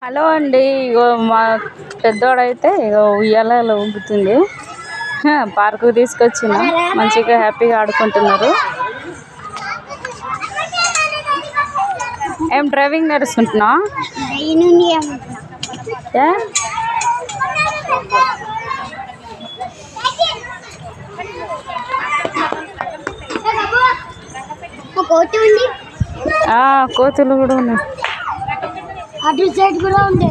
Hello అండి, ఇగో మా పెద్దోడైతే ఇగో ఉయ్యాలలో ఊగుతుంది. పార్కుకు తీసుకొచ్చిన మంచిగా హ్యాపీగా ఆడుకుంటున్నారు. ఏం డ్రైవింగ్ నేర్చుకుంటున్నా? కోతులు కూడా ఉన్నాయి. అటు సైడ్ కూడా ఉంది.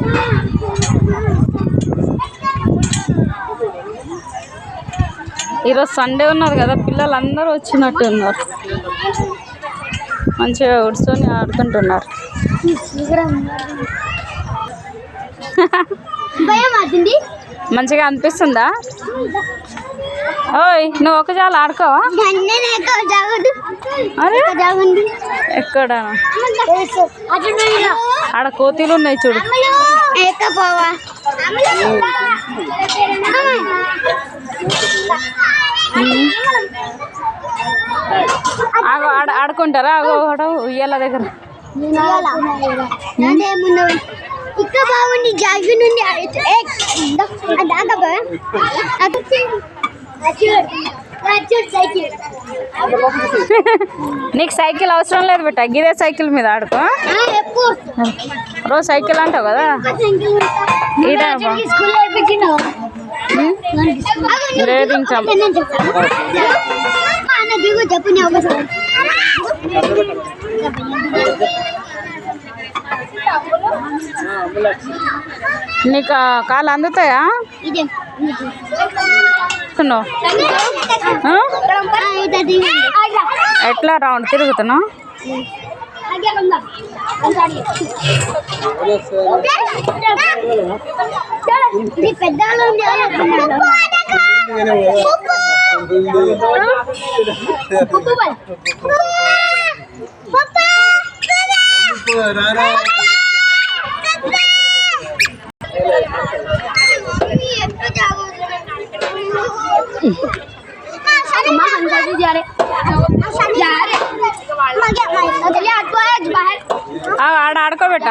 ఈరోజు సండే ఉన్నారు కదా, పిల్లలు అందరూ వచ్చినట్టు ఉన్నారు. మంచిగా కూర్చొని ఆడుకుంటున్నారు. మంచిగా అనిపిస్తుందా? ఓయ్, నువ్వు ఒక జాలు ఆడుకోవా? ఎక్కడ ఆడ కోతులు ఉన్నాయి చూడు. ఆడుకుంటారా? ఉయ్యాల దగ్గర ఇక్కడ బాగుంది. జాగి నుండి నీకు సైకిల్ అవసరం లేదు బిడ్డ, గిదే సైకిల్ మీద ఆడుకో. రోజు సైకిల్ అంటావు కదా. లేదు ఇంకా నీకు కాళ్ళు అందుతాయా? ఎట్లా రౌండ్ తిరుగుతున్నావు? ఆడ ఆడుకోబెట్ట.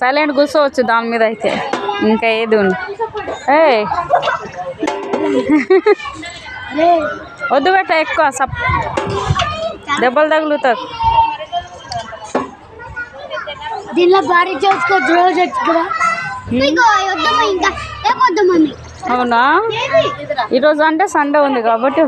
సైలెంట్ కూర్చోవచ్చు దాని మీద అయితే. ఇంకా ఏది ఉంది? వద్దు బెట్ట, ఎక్కువ దెబ్బలు తగులుతారు. దీనిలో భారీ చేసుకోవచ్చు రోజు వచ్చి. అవునా? ఈరోజు అంటే సండే ఉంది కాబట్టి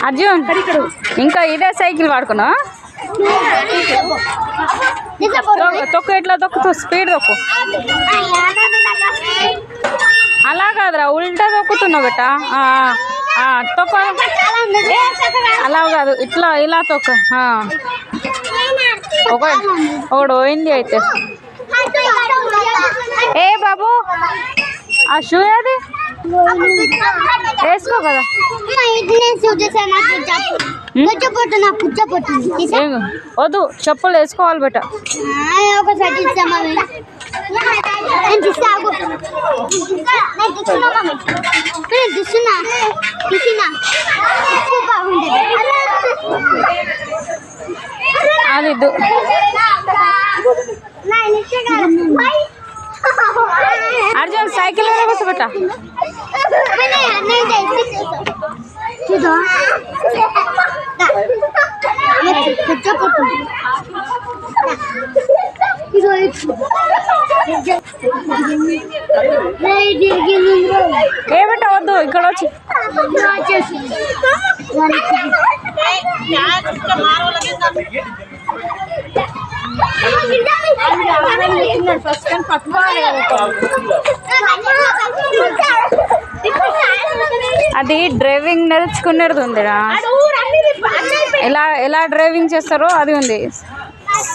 అర్జున్, ఇంకా ఇదే సైకిల్ వాడుకున్నా? తొక్కు, ఎట్లా తొక్కుతావు? స్పీడ్ తొక్కు. అలా కాదురా, ఉల్టా తొక్కుతున్నావు బెట్ట. తొక్క అలా కాదు, ఇట్లా ఇలా తొక్క. ఒకడు పోయింది అయితే. ఏ బాబు, ఆ షూ ఏది? వేసుకో కదా. వద్దు, చెప్పులు వేసుకోవాలి బెట్ట. అది అర్జున్, సైకిల్ మీద కూర్చోబెట్ట. ఏమిటో వద్దు, ఇక్కడ వచ్చి అది డ్రైవింగ్ నేర్చుకునేది ఉందిరా. ఎలా ఎలా డ్రైవింగ్ చేస్తారో అది ఉంది,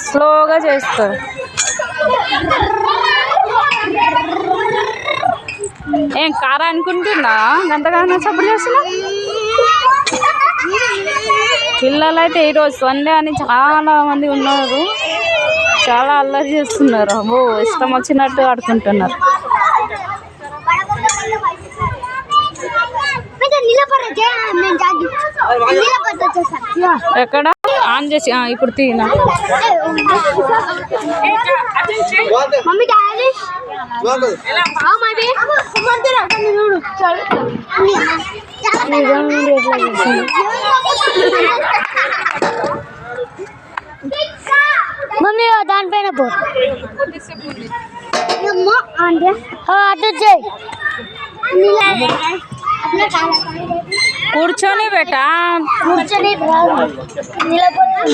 స్లోగా చేస్తారు. ఏం కారా అనుకుంటున్నా గంతగానో సపోర్ట్ చేస్తున్నా. పిల్లలు అయితే ఈరోజు సండే అని చాలా మంది ఉన్నారు, చాలా అల్లరి చేస్తున్నారు. అమ్మో ఇష్టం వచ్చినట్టు ఆడుకుంటున్నారు. ఎక్కడ ఆన్ చేసి ఇప్పుడు తీనా మమ్మీ దానిపైన పో కూర్చొని బేటా, కూర్చొని నిలబడి